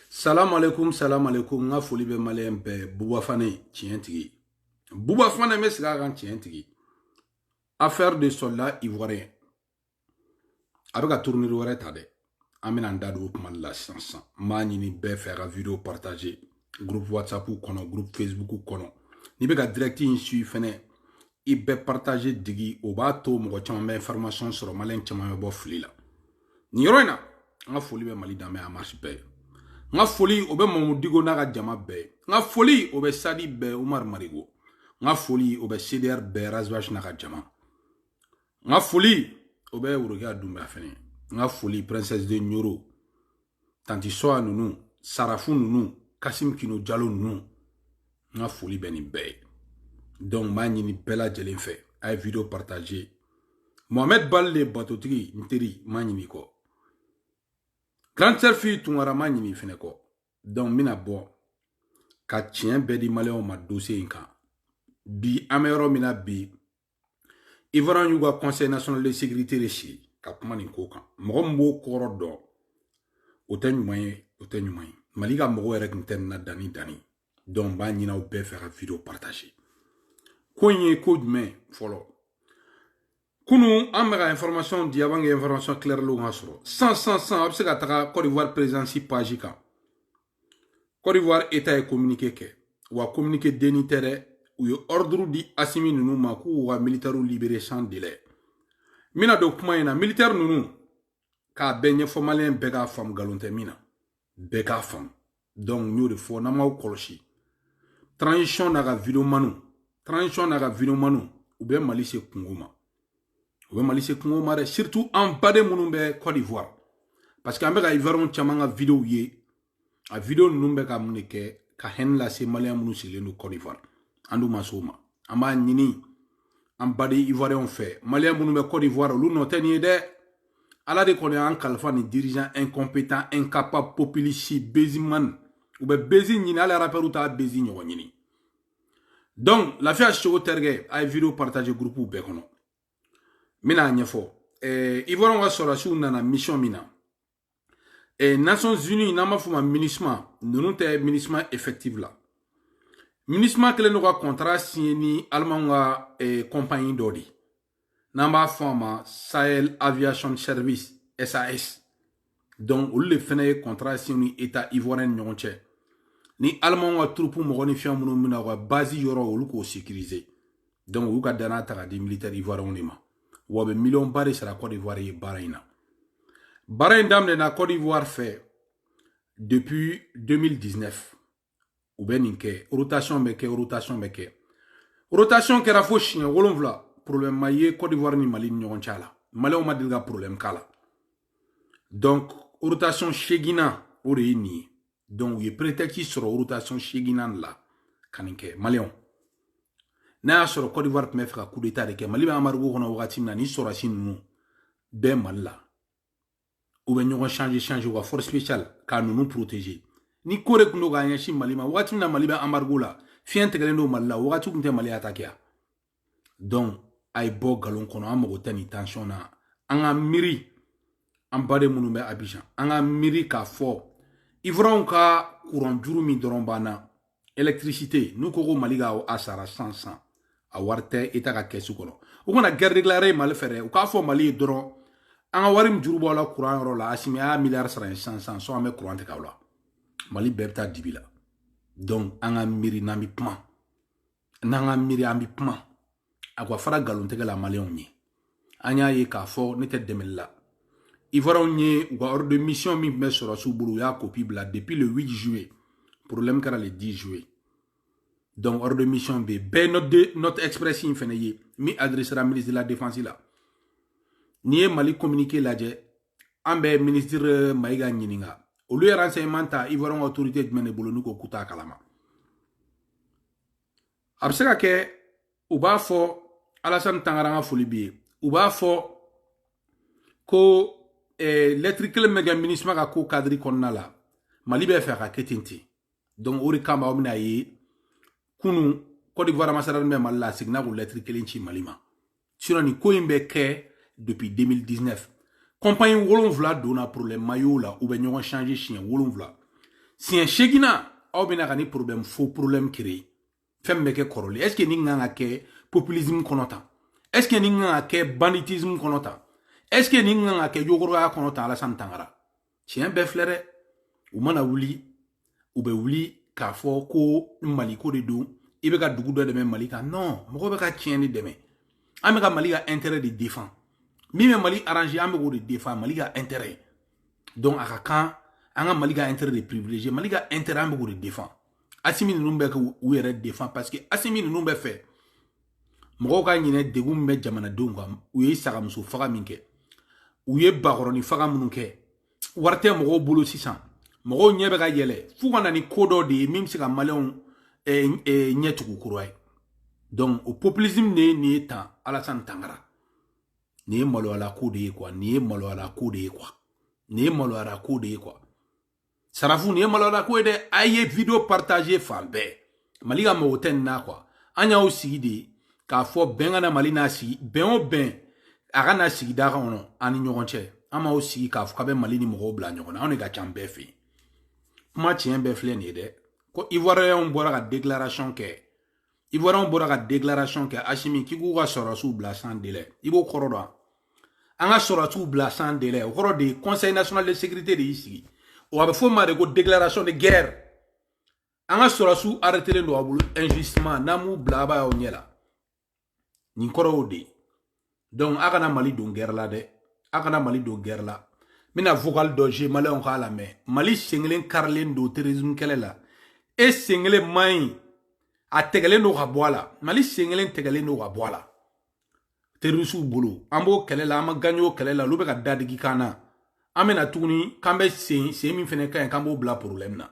Salam alaikum, nga foli be malien be Bouba Fane tientigi. Bouba Fane me siga kan tientigi. Affaire de soldats ivoiriens. Avec tourner wore tade. Amina ndadu kuma la sansan. Ma ni be faire vidéo partager. Groupe WhatsApp ou kono, groupe Facebook ou kono. Ni be ka direct insu fene. I be partager digi o ba to mo chama information sur malien chama bo flila. Ni roina nga foli be mali dame a marche be. Nga foli obe Mamudigo naga jama be. Nga foli obe Sadi be Umar Marigo. Nga foli obe CDR be Razwash naga jama. Nga foli obe Urugia Dumbe afene. Nga foli Princesse de Nyoro. Tanti Soa Nunu. Sarafou Nunu. Kassim Kino Diallo Nunu. Nga foli beni be. Donc ma ni bella jelen fait. Ay vidéo partagé. Mohamed Balle Batotri Nteri ma ni ko. Grand selfie tungara ma nyini fene ko. Donc mina bo ka tien bedi maléon ma dossier inka. Bi amero mina bi Ivoran yuga Conseil national de sécurité rechi ka kuma ni ko kan. Mbo koro do. Oten nyumaye. Maliga mbo erek nten na dani. Donc ba nyina ou be faire vidéo partager. Konye ko dme follow. Kunu amega information di avant information claire lo ngasro 100 obsega taka Côte d'Ivoire présidence page kan Côte d'Ivoire état est communiqué ke wa communiqué dénitere ou ordre di Assimi Nunu ma ku wa militaire libéré sans délai mina do kuma ina militaire Nunu ka benye formalien bega fam galonte mina bega fam donc ñu de fo na ma koloshi transition na ga video manu ou bien mali se kunguma. Ou bien se Congo mare surtout en bas de Mounumbe Côte d'Ivoire parce qu'en bas Ivoirien chamanga vidéo ye a vidéo numbe ka muneke ka hen la se malien munu sile no Côte d'Ivoire andu masoma ama nini en bas de Ivoirien fait malien munumbe Côte d'Ivoire lu no teni de ala de connaît un kalfa ni dirigeant incompétent incapable populiste beziman ou be bezi ni ala rappel ta bezi nyo nyini donc la fia show terge ay vidéo partager groupe ou be kono mina nyefo Ivoirien wa sora na mission mina Nations Unies n'a pas fait un ministère, nous avons ministère effectif là. Ministère que nous avons contrat signé allemand compagnie d'Odi. N'a pas fait Sahel Aviation Service SAS. Donc on le fait contrat signé État ivoirien nyonche. Ni allemand a troupe monifiant mon mina wa base yoro ou ko sécurisé. Donc ou ka dana ta di militaire ivoirien nima. Wa be million barre sur la Côte d'Ivoire et Bahreïn. Bahreïn dame na Côte d'Ivoire fait depuis 2019. Ou ben ninke rotation beke. Rotation kera fo chien wolonvla problème maye Côte d'Ivoire ni Mali nyon chala. Mali o madilga problème kala. Donc rotation chegina o reini. Donc il prétexte sur rotation chegina là kaninke Malion. Na sur Côte d'Ivoire me fera coup d'état de ke Mali ba amargo kono wakati na ni sorasi nu be malla. Ou bien nous changer ou force spéciale car nous protéger ni kore kuno gagner chi malima wati na maliba embargo la fien tegelendo malla wati kunte mali attaquer donc ay bo galon kono amogo tani tension na anga miri ambade munumbe Abidjan anga miri ka fo ivron ka courant juru mi dorombana électricité nous ko maliga o asara 100 a warte etaka kesu kono o kona guerre déclarée mal faire o ka fo mali doron anga warim jurubo la courant ro la asimi a milliard sara 500 so ame courant ka wala mali bebta dibila donc anga miri nami pma nanga miri ambi pma akwa fara galon tege la malion ni anya ye ka fo nete demella Ivoirien ni ou ordre de mission mi me sera sous buru ya copie bla depuis le 8 juillet problème kara le 10 juillet donc ordre de mission be notre expression feneye mi adressera ministre de la défense là ni Mali communiqué ladje ambe ministre Maïga Nyininga au lieu renseignement ta Ivoirien autorité de mene bolo nuko kuta kalama abseka ke uba fo Alassane Tangaranga folibi uba fo ko l'électrique mega ministre ka ko cadre konna la Mali be fa ka ketinti donc ori kamba omina yi kunu Côte d'Ivoire masara me malla signa ko l'électrique linchi malima sino ni ko imbe ke depuis 2019. Compagnie wolonvla dona problème mayo la ou ben yon changer chien wolonvla. si un chegina aw bena gani problème faux problème créé femme ke koroli est ce que ni nganga ke populisme konota est ce que ni nganga ke banditisme konota est ce que ni nganga ke yogoro konota ala santangara chien be flere ou mana wuli ou be wuli ka fo ko mali ko de do ibe ka dugu do de mali ka non mo be ka chien ni deme ame ka mali ka intérêt de défend mi me mali arranger ame ko de défend mali ka intérêt donc aka kan anga mali ka intérêt de privilégié mali ka intérêt ame ko de défend asimi ni numbe ka ou yere défend parce que asimi ni numbe fait mo ka nyine degum be jamana donga ou yi saka muso faga minke ou ye bagoroni faga munke warte mo bolo 600 mo nyebe ka yele fu kana ni kodo de mim sika malon nyetuku kurwai donc au populisme ne temps Alassane Tangara ne malo ala ko de quoi ne malo ala ko de quoi ne malo ala ko de quoi sarafu ne malo ala ko de aye vidéo partager fambe maliga mo ten na quoi anya aussi de ka fo bengana malina si ben o ben aga na sigi daga ono ani nyogonche ama aussi ka fo ka be malini mo bla nyogona on ga chambe fi kuma tien be fle ne de ko ivoirien on bora ka déclaration ke ivoirien on bora ka déclaration ke Assimi ki ku ga soro sous bla sans délai ibo korodo anga soro sous bla sans délai o koro de conseil national de sécurité de ici o abe fo ma de ko déclaration de guerre anga soro sous arrêter le no injustement namu bla ba o nyela ni koro de donc akana mali don guerre la de akana mali don guerre la mina vocal doje mali on kala me mali senglen karlen do terrorisme kelela e sengle mai a tegele no gaboala mali senglen tegele no gaboala terrorisme bulu ambo kelela ama ganyo kelela lube ka dadigi kana amena tuni kambe se min fene kan kambo bla problème na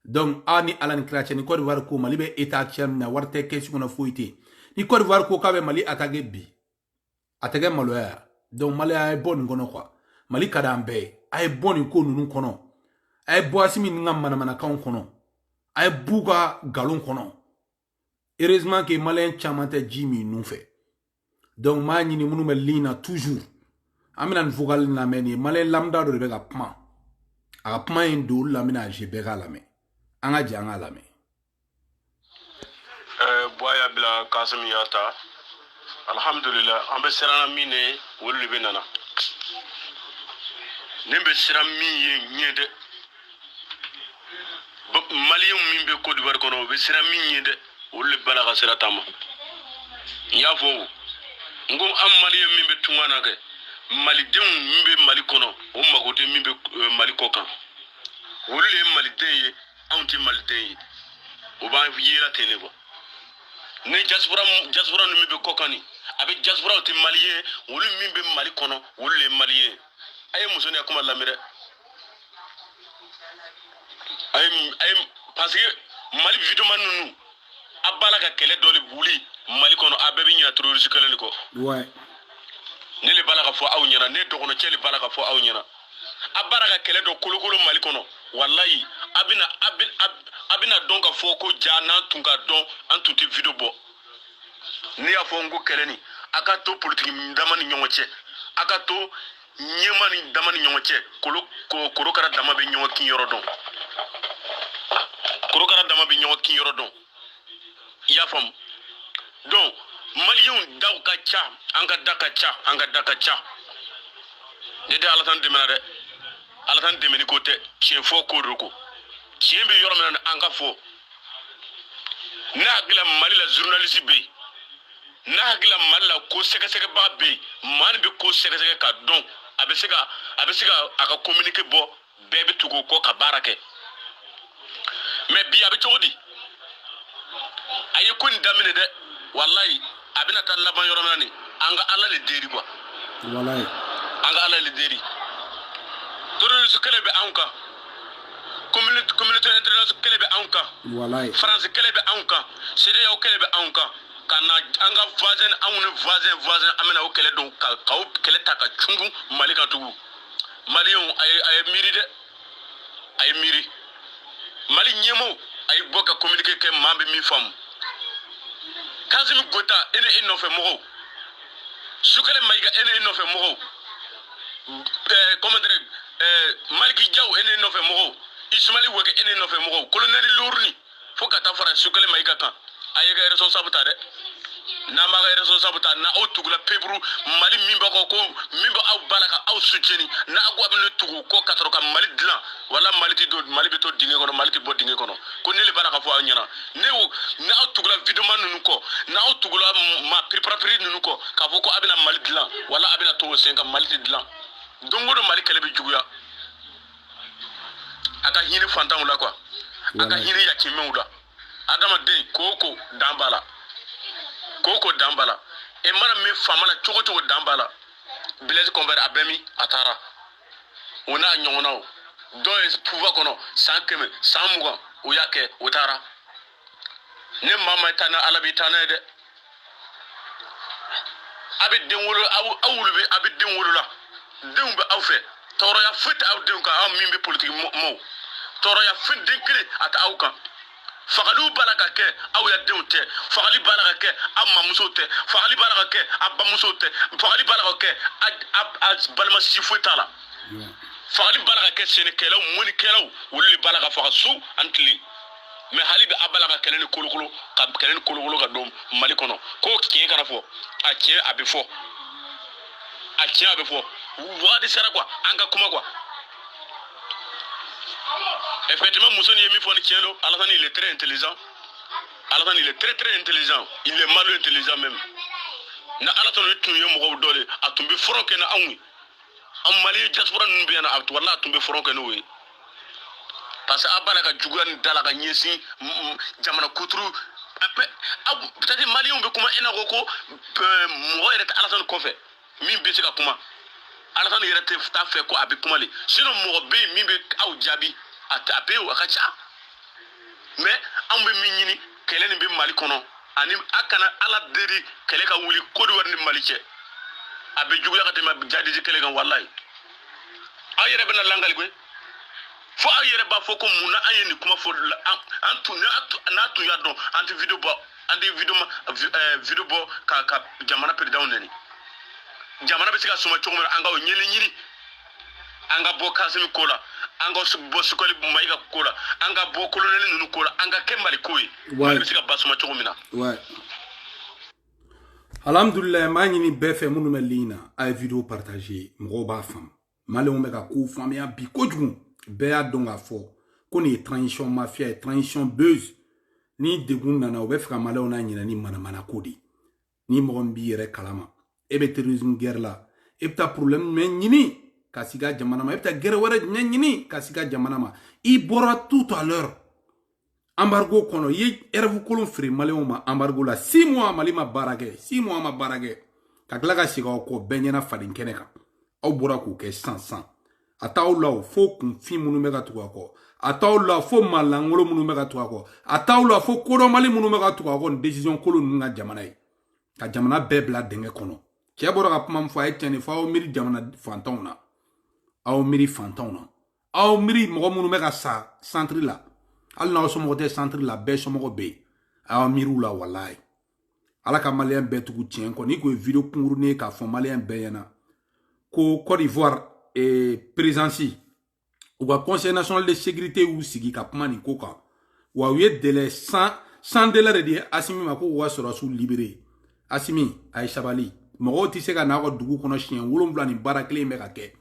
donc ani alan krache ni Côte d'Ivoire ko mali be état cham na warte question na foité ni Côte d'Ivoire ko kabe mali atage bi atage maloya donc mali ay bon ngono quoi mali kadambe ay bon ko nunu kono ay bo Assimi ngam mana kan kono ay buga galon kono heureusement que malin chamante jimi nous fait donc ma ni munu me lina toujours amina vocal na meni malin lambda do be ga pma a pma ndo lamina je be ga lame anga janga lame boya bila Kassim Yata alhamdulillah ambe serana mine wolu be nana nembe siram mi nyede malien min be Côte d'Ivoire kono be siram mi nyede wolu bala ga sera tama ya fo ngom am malien min be tungana ke mali den min be mali kono o magote min be mali kokan wolu le mali den anti mali den o ba yira tene ko ne diaspora no min be kokani avec diaspora te malien wolu min be mali kono wolu le malien ay musoni akuma lamire ay parce que mali vidéo man nunu abala ka kele dole buli mali kono abebi nyina terroriste kele ko ouais ne le bala ka fo aw nyina ne to kono cheli bala ka fo aw nyina abara ka kele do kolokolo mali kono wallahi abina donc fo ko jana tunga don antuti vidéo bo ne ya fo ngo kele ni aka to politique ndamani nyongoche aka to nyemani damani nyongoche kolo kara dama be nyongo kin yoro don kolo kara dama be nyongo kin yoro don ya fam donc malien daw ka cha anga daka cha ne de ala tan demena de ala tan demeni ko te chien fo ko roko chien be yoro men anga fo na gila mali la journaliste be na gila mali la ko seke ba be man be ko seke ka don abesika aka communiquer bo bebe tugo ko ka barake mais bi abe chodi aye ko ndamine de wallahi abina tan laban yoro nani anga alla le deri quoi wallahi anga alla le deri toro su kele be anka communauté internationale kele be anka wallahi France kele be anka sede o kele be anka kana anga voisin amena o kele don ka o kele taka chungu malika tugu malion ay miri de ay miri mali nyemo ay boka communiquer ke mambe mi fam Kassim Gota ene inofe mogo sukale maiga ene inofe mogo comment dire Maliki Diaw ene inofe mogo Ismaili wege ene no fe mo colonel Lourni fo ka ta fara sukale mai ka kan aye ga responsable ta de na ma ga responsable ta na o tugula pebru mali mimba ko mimba aw balaka aw soutieni na agwa be no tugu ko katro ka mali dilan wala mali ti do mali be to dinge kono mali ti bo dinge kono ko ne le balaka fo anyana ne o na aw tugula video man nunu ko na aw tugula ma préparateur nunu ko ka fo ko abina mali dilan wala abina to senga mali ti dilan dongo do mali kele be juguya aka hini fantan la quoi aka hini yakime uda adama den koko dambala e mara me famala chogo dambala Blaise Compaoré abemi atara ona nyongona o do es pouvoir kono 100 100 muga o yake utara ne mama tana alabi tana de abidin wulu awulbe abidin wulula dembe awfe toro ya fit aw dem ka am mimbe politique mo toro ya fit dinkri ata awka fagalu balaka ke aw ya demte fagali balaka ke amma musote fagali balaka ke abba musote fagali balaka ke balma sifutala fagali balaka ke senekelo muni kelo wulli balaka fagasu antli me halibi abalaka keleni kolokolo ka keleni kolokolo ka dom mali kono ko kiyen kana fo a kiyen abefo wadi sara quoi anga kuma quoi effectivement Moussoni Yemi Foni Kielo Alassane il est très intelligent Alassane il est très intelligent il est mal intelligent même na Alassane tu yo mo dole atumbi fronke na anwi am mali diaspora numbi na atu wala atumbi fronke no we parce que abala ka jugan dala ka nyesi jamana kuturu peut-être mali on be kuma ena goko mo ere Alassane ko fe min be ka kuma Alassane yere te ta fe ko abi kuma le sinon mo be min be aw jabi atape o akacha mais ambe minyini kele ni be mali kono ani akana ala deri kele ka wuli ko do warni mali che abe jugu yakate ma jadi kele kan wallahi ayere be na langal gwe fo ayere ba fo ko muna ayeni kuma fo antu na tu ya don anti video bo ka jamana pe down neni jamana be sika suma chokmo anga o nyini anga bo kasimi kola anga bo sukoli maiga kola anga bo colonel nunu kola anga kembali koyi be sika basuma chokomina ouais alhamdulillah ma nyini be fe munu melina ay vidéo partager mgo ba fam male o mega ko fam ya bi ko djum be ya donga fo ko ni transition mafia et transition buzz ni degun nana o be fra male o na nyina ni mana kodi ni mo mbi yere kalama ebe terrorisme guerre la ebta problème men nyini kasiga jamana ma ebta guerre wara nyini kasiga jamana ma i bora tout à l'heure embargo kono ye ervu kolon free maléon ma embargo la 6 mois malima barage 6 mois ma barage kakla ka siga ko benyana fadin keneka o bora ko ke 100 ataw law fo kun fi munu mega to ko ataw law fo malangolo munu mega to ko ataw law fo kodo mali munu mega to ko décision kolon nga jamana yi ka jamana bebla denge kono ke bora ka pam fo ay tene fo miri jamana fantona aw miri fantona aw miri mo munu mega sa centre la al na so mo te centre la be so mo be aw miru la wallahi ala ka malien be tugu tien ko ni ko video kunguru ne ka fo malien be yana ko Côte d'Ivoire et présidence ou ba conseil national de sécurité ou sigi ka pmani ko ka wa wiye délai 100 délai de Assimi ma ko wa soro su libéré Assimi ay Sabali mo ti se ka na ko dugu kono chien wolomblani ni barakle me ka ke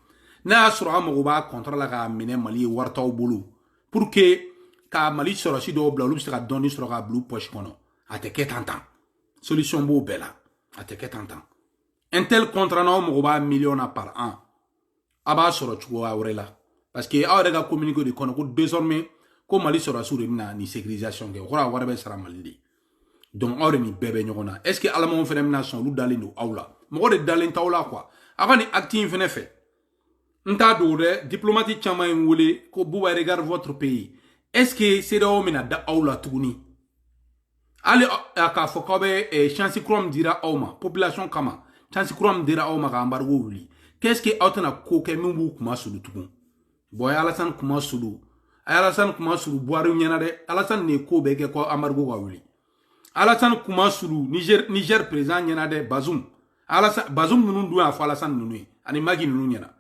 na soro mo ba contre la ka mine mali wartaw bulu pour que ka mali soro si do bla lu se ka doni soro ka blue poche kono ate ke tantan solution bo bela ate ke tantan un tel contrat na mo ba million par an aba soro chuo awrela parce que awrega communiquer de kono ko désormais ko mali soro sur ni sécurisation ke xora warbe sara mali donc awre ni bébé nyona est ce que alamo fene nation lu dalino awla mo de dalen tawla quoi avant active fene fait nta do de diplomatique chama wole ko buba regarde votre pays est ce que c'est do mina da awla tuguni ale aka fokobe chance krom dira awma population kama chance krom dira awma ka embargo wuli qu'est ce que outna ko ke mumbu kuma sulu tugun boy Alassane kuma sulu boaru nyana de Alassane ne ko be ke ko embargo wa wuli Alassane kuma sulu Niger président nyana de Bazoum Alassane Bazoum nunu do afa Alassane nunu ani magi nunu nyana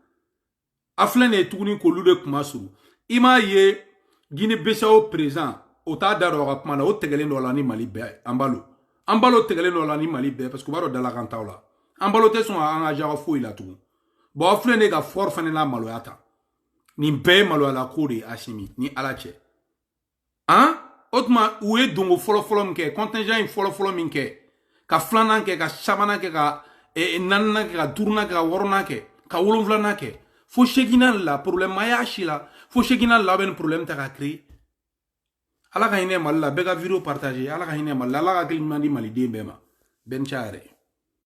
aflene tuguni ko lude kuma sulu ima ye Guinée Bissau présent o ta da ro ka mana o tegelen do la ni Mali be ambalo tegelen do la ni Mali be parce que baro dala kan tawla ambalo te son an aja fo ila tout bo afle ne ga for fane la malo yata ni be malo ala kuri Assimi ni alache hein otma oué dongo folo mke contingent folo mke ka flanan ke ka shabana ke ka nanna ke ka tourna ke ka worona ke ka wolonflana ke fo shegina la problème maya shila fo shegina la ben problème ta ka créer ala ka hine malla be ka video partager ala ka hine malla ala ka kelmandi mali dembe ma ben chare